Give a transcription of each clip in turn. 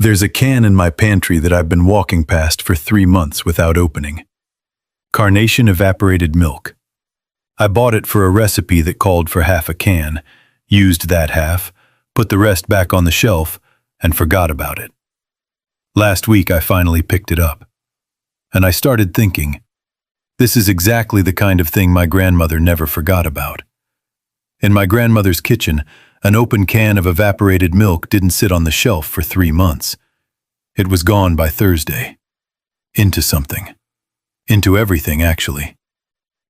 There's a can in my pantry that I've been walking past for 3 months without opening. Carnation evaporated milk. I bought it for a recipe that called for half a can, used that half, put the rest back on the shelf, and forgot about it. Last week I finally picked it up. And I started thinking, this is exactly the kind of thing my grandmother never forgot about. In my grandmother's kitchen, an open can of evaporated milk didn't sit on the shelf for 3 months. It was gone by Thursday. Into something. Into everything, actually.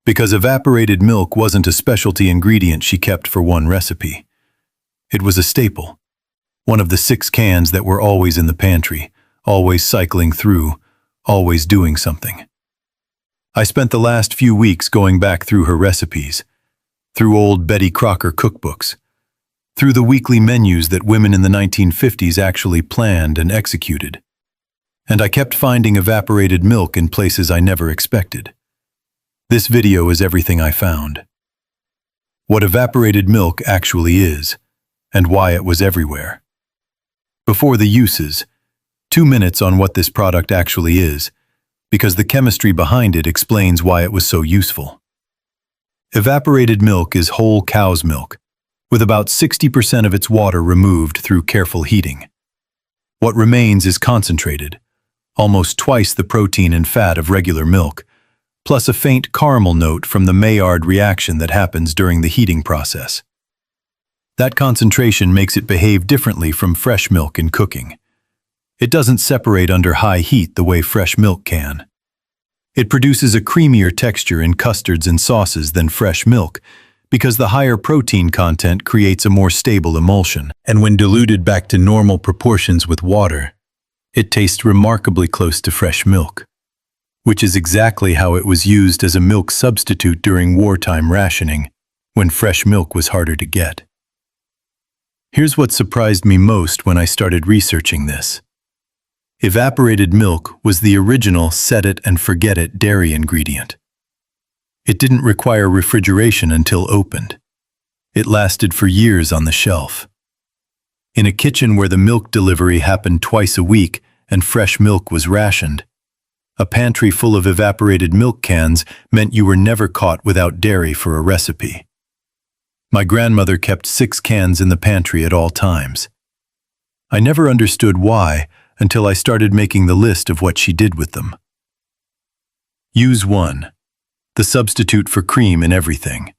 Because evaporated milk wasn't a specialty ingredient she kept for one recipe. It was a staple. One of the 6 cans that were always in the pantry, always cycling through, always doing something. I spent the last few weeks going back through her recipes, through old Betty Crocker cookbooks, through the weekly menus that women in the 1950s actually planned and executed. And I kept finding evaporated milk in places I never expected. This video is everything I found. What evaporated milk actually is, and why it was everywhere. Before the uses, 2 minutes on what this product actually is, because the chemistry behind it explains why it was so useful. Evaporated milk is whole cow's milk, with about 60% of its water removed through careful heating. What remains is concentrated, almost twice the protein and fat of regular milk, plus a faint caramel note from the Maillard reaction that happens during the heating process. That concentration makes it behave differently from fresh milk in cooking. It doesn't separate under high heat the way fresh milk can. It produces a creamier texture in custards and sauces than fresh milk, because the higher protein content creates a more stable emulsion, and when diluted back to normal proportions with water, it tastes remarkably close to fresh milk, which is exactly how it was used as a milk substitute during wartime rationing, when fresh milk was harder to get. Here's what surprised me most when I started researching this. Evaporated milk was the original set-it-and-forget-it dairy ingredient. It didn't require refrigeration until opened. It lasted for years on the shelf. In a kitchen where the milk delivery happened twice a week and fresh milk was rationed, a pantry full of evaporated milk cans meant you were never caught without dairy for a recipe. My grandmother kept 6 cans in the pantry at all times. I never understood why until I started making the list of what she did with them. Use 1. The substitute for cream in everything.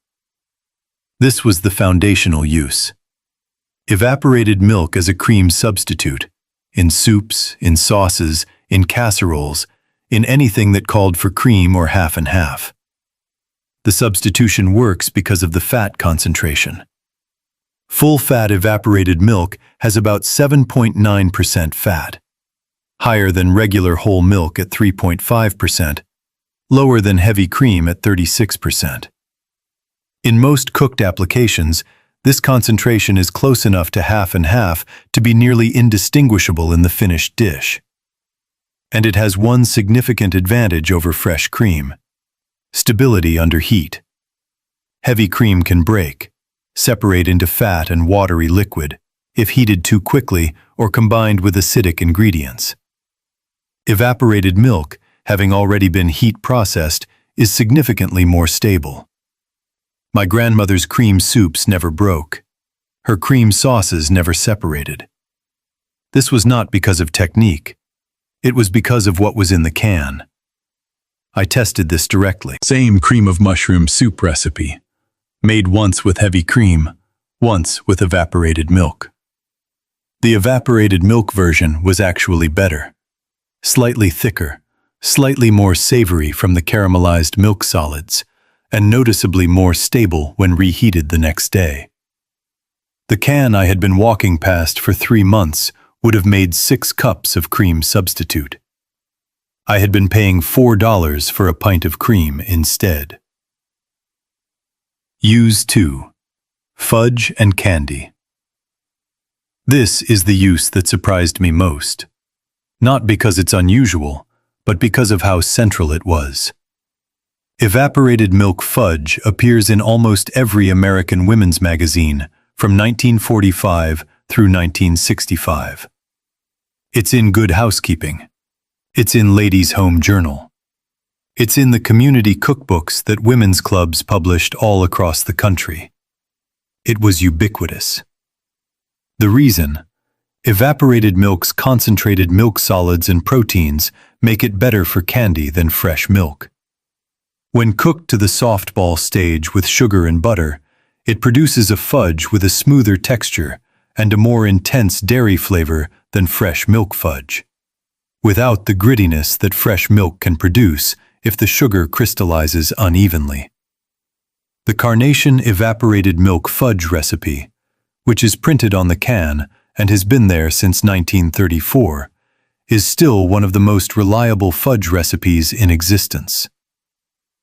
This was the foundational use. Evaporated milk as a cream substitute, in soups, in sauces, in casseroles, in anything that called for cream or half and half. The substitution works because of the fat concentration. Full-fat evaporated milk has about 7.9% fat, higher than regular whole milk at 3.5%, lower than heavy cream at 36%. In most cooked applications, this concentration is close enough to half and half to be nearly indistinguishable in the finished dish. And it has one significant advantage over fresh cream: stability under heat. Heavy cream can break, separate into fat and watery liquid, if heated too quickly or combined with acidic ingredients. Evaporated milk, having already been heat processed, is significantly more stable. My grandmother's cream soups never broke. Her cream sauces never separated. This was not because of technique. It was because of what was in the can. I tested this directly. Same cream of mushroom soup recipe. Made once with heavy cream, once with evaporated milk. The evaporated milk version was actually better. Slightly thicker, slightly more savory from the caramelized milk solids, and noticeably more stable when reheated the next day. The can I had been walking past for 3 months would have made 6 cups of cream substitute. I had been paying $4 for a pint of cream instead. Use 2. Fudge and candy. This is the use that surprised me most. Not because it's unusual, but because of how central it was. Evaporated milk fudge appears in almost every American women's magazine from 1945 through 1965. It's in Good Housekeeping. It's in Ladies' Home Journal. It's in the community cookbooks that women's clubs published all across the country. It was ubiquitous. The reason? Evaporated milk's concentrated milk solids and proteins make it better for candy than fresh milk. When cooked to the softball stage with sugar and butter, it produces a fudge with a smoother texture and a more intense dairy flavor than fresh milk fudge, without the grittiness that fresh milk can produce if the sugar crystallizes unevenly. The Carnation Evaporated Milk Fudge recipe, which is printed on the can and has been there since 1934, is still one of the most reliable fudge recipes in existence.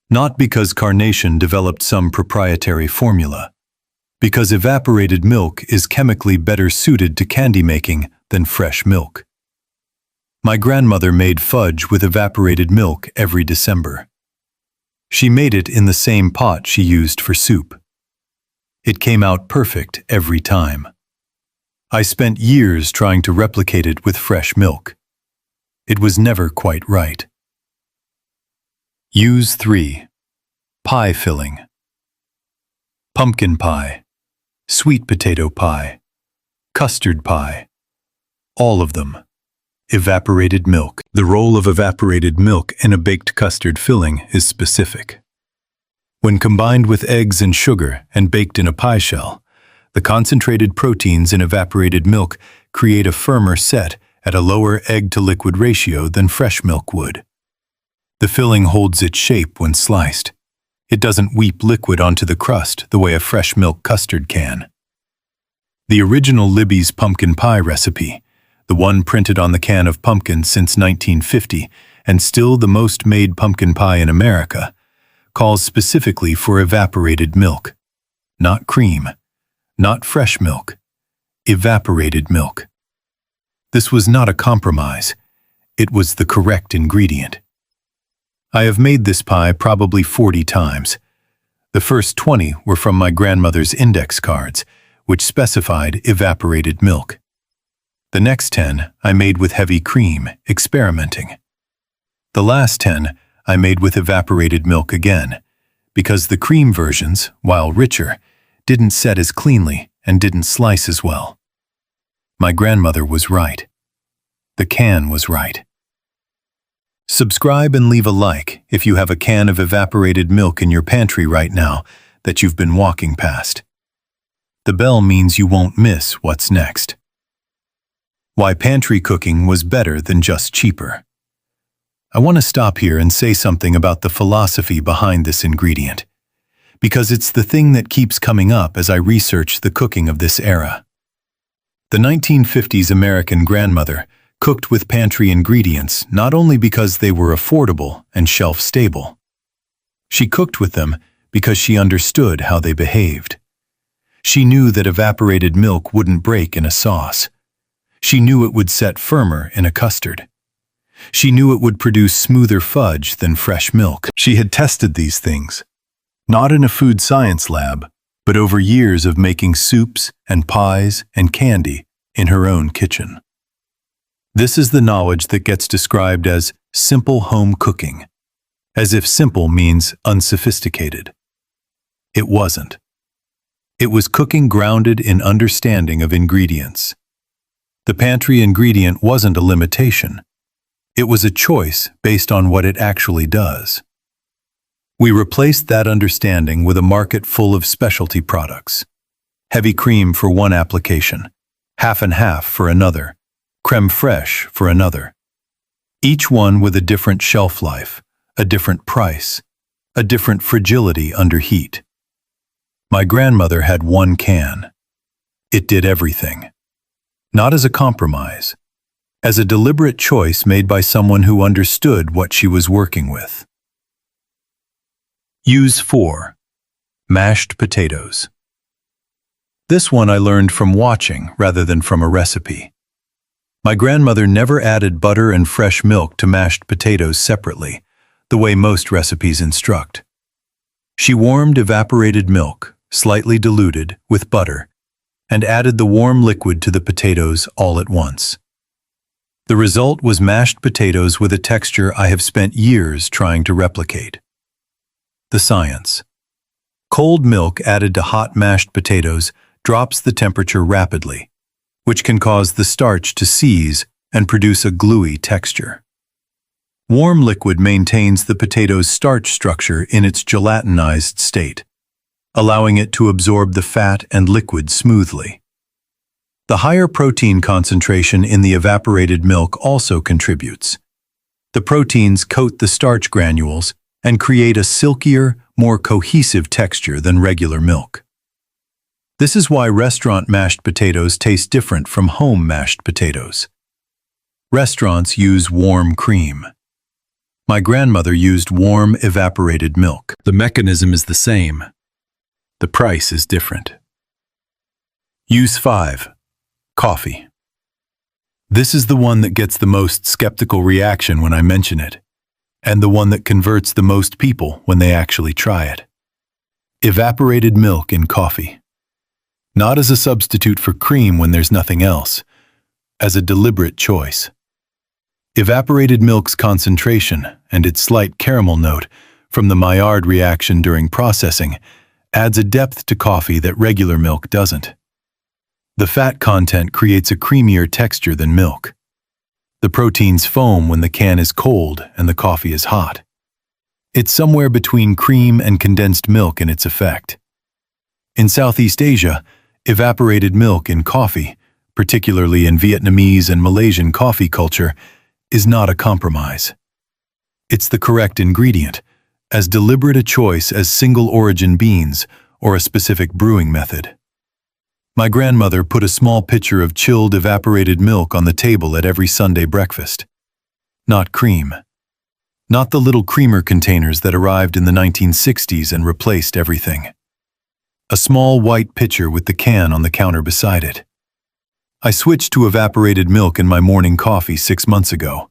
Not because Carnation developed some proprietary formula, because evaporated milk is chemically better suited to candy making than fresh milk. My grandmother made fudge with evaporated milk every December. She made it in the same pot she used for soup. It came out perfect every time. I spent years trying to replicate it with fresh milk. It was never quite right. Use 3. Pie filling. Pumpkin pie, sweet potato pie, custard pie. All of them. Evaporated milk. The role of evaporated milk in a baked custard filling is specific. When combined with eggs and sugar and baked in a pie shell, the concentrated proteins in evaporated milk create a firmer set at a lower egg-to-liquid ratio than fresh milk would. The filling holds its shape when sliced. It doesn't weep liquid onto the crust the way a fresh milk custard can. The original Libby's pumpkin pie recipe, the one printed on the can of pumpkin since 1950 and still the most made pumpkin pie in America, calls specifically for evaporated milk. Not cream, not fresh milk, evaporated milk. This was not a compromise. It was the correct ingredient. I have made this pie probably 40 times. The first 20 were from my grandmother's index cards, which specified evaporated milk. The next 10 I made with heavy cream, experimenting. The last 10 I made with evaporated milk again, because the cream versions, while richer, didn't set as cleanly and didn't slice as well. My grandmother was right. The can was right. Subscribe and leave a like if you have a can of evaporated milk in your pantry right now that you've been walking past. The bell means you won't miss what's next. Why pantry cooking was better than just cheaper. I want to stop here and say something about the philosophy behind this ingredient, because it's the thing that keeps coming up as I research the cooking of this era. The 1950s American grandmother cooked with pantry ingredients not only because they were affordable and shelf-stable. She cooked with them because she understood how they behaved. She knew that evaporated milk wouldn't break in a sauce. She knew it would set firmer in a custard. She knew it would produce smoother fudge than fresh milk. She had tested these things, not in a food science lab, but over years of making soups and pies and candy in her own kitchen. This is the knowledge that gets described as simple home cooking, as if simple means unsophisticated. It wasn't. It was cooking grounded in understanding of ingredients. The pantry ingredient wasn't a limitation. It was a choice based on what it actually does. We replaced that understanding with a market full of specialty products. Heavy cream for one application, half and half for another, creme fraiche for another. Each one with a different shelf life, a different price, a different fragility under heat. My grandmother had one can. It did everything. Not as a compromise, as a deliberate choice made by someone who understood what she was working with. Use 4. Mashed potatoes. This one I learned from watching rather than from a recipe. My grandmother never added butter and fresh milk to mashed potatoes separately, the way most recipes instruct. She warmed evaporated milk, slightly diluted, with butter, and added the warm liquid to the potatoes all at once. The result was mashed potatoes with a texture I have spent years trying to replicate. The science. Cold milk added to hot mashed potatoes drops the temperature rapidly, which can cause the starch to seize and produce a gluey texture. Warm liquid maintains the potato's starch structure in its gelatinized state, allowing it to absorb the fat and liquid smoothly. The higher protein concentration in the evaporated milk also contributes. The proteins coat the starch granules and create a silkier, more cohesive texture than regular milk. This is why restaurant mashed potatoes taste different from home mashed potatoes. Restaurants use warm cream. My grandmother used warm evaporated milk. The mechanism is the same. The price is different. Use 5. Coffee. This is the one that gets the most skeptical reaction when I mention it, and the one that converts the most people when they actually try it. Evaporated milk in coffee. Not as a substitute for cream when there's nothing else, as a deliberate choice. Evaporated milk's concentration and its slight caramel note from the Maillard reaction during processing adds a depth to coffee that regular milk doesn't. The fat content creates a creamier texture than milk. The proteins foam when the can is cold and the coffee is hot. It's somewhere between cream and condensed milk in its effect. In Southeast Asia, evaporated milk in coffee, particularly in Vietnamese and Malaysian coffee culture, is not a compromise. It's the correct ingredient, as deliberate a choice as single-origin beans or a specific brewing method. My grandmother put a small pitcher of chilled evaporated milk on the table at every Sunday breakfast. Not cream. Not the little creamer containers that arrived in the 1960s and replaced everything. A small white pitcher with the can on the counter beside it. I switched to evaporated milk in my morning coffee 6 months ago.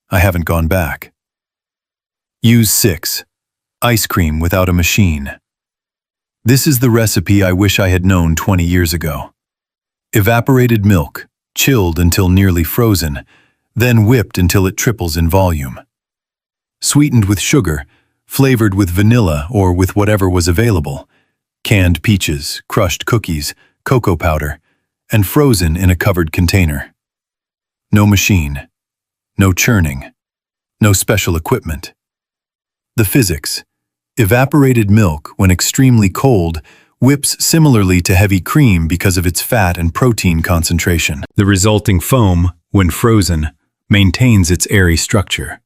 I haven't gone back. Use 6. Ice cream without a machine. This is the recipe I wish I had known 20 years ago. Evaporated milk, chilled until nearly frozen, then whipped until it triples in volume. Sweetened with sugar, flavored with vanilla or with whatever was available, canned peaches, crushed cookies, cocoa powder, and frozen in a covered container. No machine, no churning, no special equipment. The physics. Evaporated milk, when extremely cold, whips similarly to heavy cream because of its fat and protein concentration. The resulting foam, when frozen, maintains its airy structure,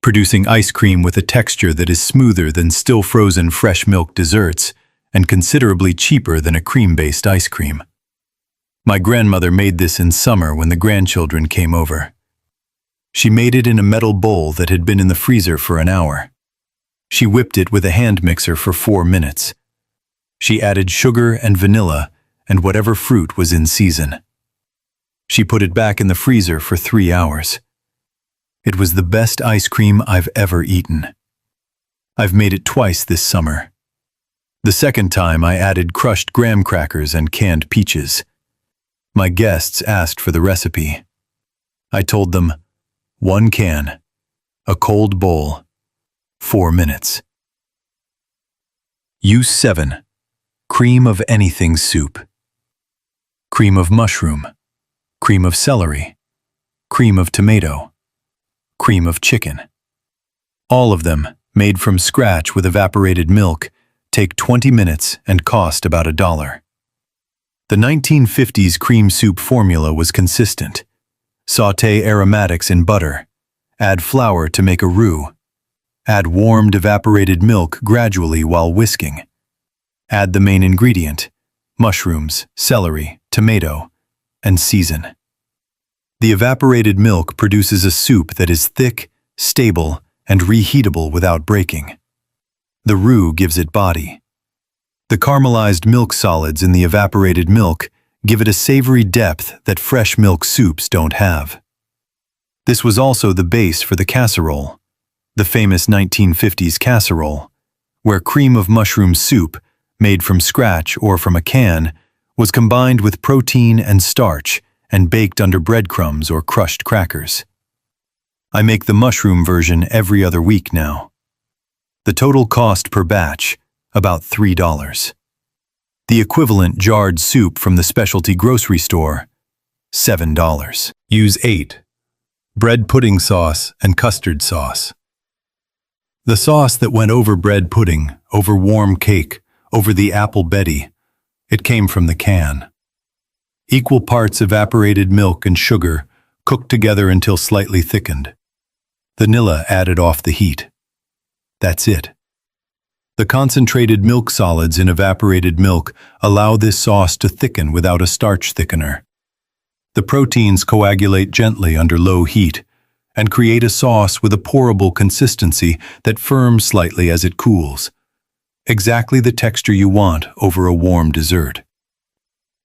producing ice cream with a texture that is smoother than still frozen fresh milk desserts and considerably cheaper than a cream-based ice cream. My grandmother made this in summer when the grandchildren came over. She made it in a metal bowl that had been in the freezer for an hour. She whipped it with a hand mixer for 4 minutes. She added sugar and vanilla and whatever fruit was in season. She put it back in the freezer for 3 hours. It was the best ice cream I've ever eaten. I've made it twice this summer. The second time I added crushed graham crackers and canned peaches. My guests asked for the recipe. I told them, 1 can, a cold bowl, 4 minutes. Use 7. Cream of anything soup. Cream of mushroom, cream of celery, cream of tomato, cream of chicken. All of them, made from scratch with evaporated milk, take 20 minutes and cost about $1. The 1950s cream soup formula was consistent. Sauté aromatics in butter. Add flour to make a roux. Add warmed evaporated milk gradually while whisking. Add the main ingredient, mushrooms, celery, tomato, and season. The evaporated milk produces a soup that is thick, stable, and reheatable without breaking. The roux gives it body. The caramelized milk solids in the evaporated milk give it a savory depth that fresh milk soups don't have. This was also the base for the casserole, the famous 1950s casserole, where cream of mushroom soup, made from scratch or from a can, was combined with protein and starch and baked under breadcrumbs or crushed crackers. I make the mushroom version every other week now. The total cost per batch, about $3. The equivalent jarred soup from the specialty grocery store, $7. Use 8. Bread pudding sauce and custard sauce. The sauce that went over bread pudding, over warm cake, over the apple Betty, it came from the can. Equal parts evaporated milk and sugar, cooked together until slightly thickened. Vanilla added off the heat. That's it. The concentrated milk solids in evaporated milk allow this sauce to thicken without a starch thickener. The proteins coagulate gently under low heat and create a sauce with a pourable consistency that firms slightly as it cools. Exactly the texture you want over a warm dessert.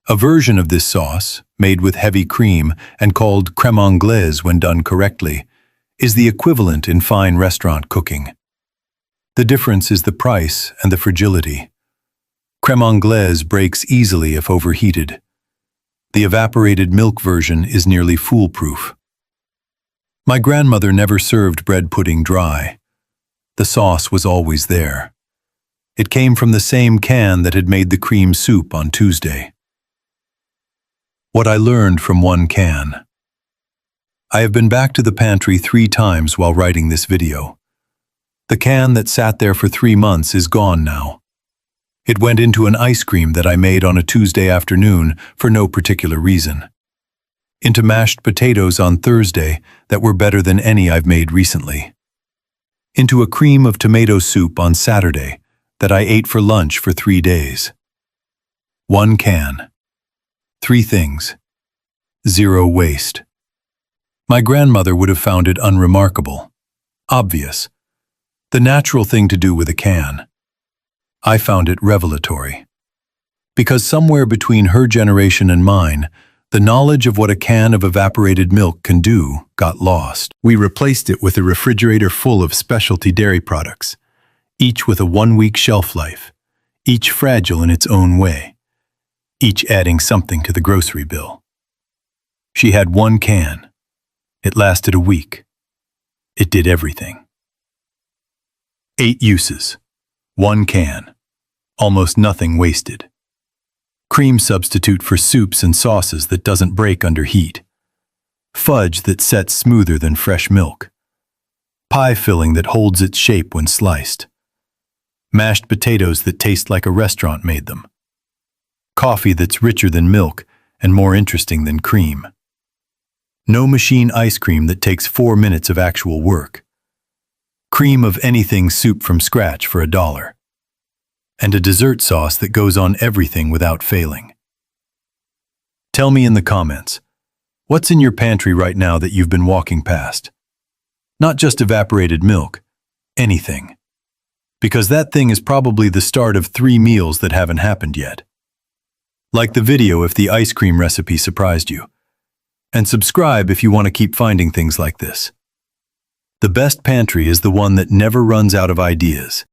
A version of this sauce, made with heavy cream and called crème anglaise when done correctly, is the equivalent in fine restaurant cooking. The difference is the price and the fragility. Crème anglaise breaks easily if overheated. The evaporated milk version is nearly foolproof. My grandmother never served bread pudding dry. The sauce was always there. It came from the same can that had made the cream soup on Tuesday. What I learned from one can. I have been back to the pantry 3 times while writing this video. The can that sat there for 3 months is gone now. It went into an ice cream that I made on a Tuesday afternoon for no particular reason. Into mashed potatoes on Thursday that were better than any I've made recently. Into a cream of tomato soup on Saturday that I ate for lunch for 3 days. 1 can. 3 things. 0 waste. My grandmother would have found it unremarkable. Obvious. The natural thing to do with a can. I found it revelatory. Because somewhere between her generation and mine, the knowledge of what a can of evaporated milk can do got lost. We replaced it with a refrigerator full of specialty dairy products, each with a 1-week shelf life, each fragile in its own way, each adding something to the grocery bill. She had 1 can. It lasted a week. It did everything. 8 uses. 1 can. Almost nothing wasted. Cream substitute for soups and sauces that doesn't break under heat. Fudge that sets smoother than fresh milk. Pie filling that holds its shape when sliced. Mashed potatoes that taste like a restaurant made them. Coffee that's richer than milk and more interesting than cream. No machine ice cream that takes 4 minutes of actual work. Cream of anything soup from scratch for $1. And a dessert sauce that goes on everything without failing. Tell me in the comments, what's in your pantry right now that you've been walking past? Not just evaporated milk, anything. Because that thing is probably the start of 3 meals that haven't happened yet. Like the video if the ice cream recipe surprised you. And subscribe if you want to keep finding things like this. The best pantry is the one that never runs out of ideas.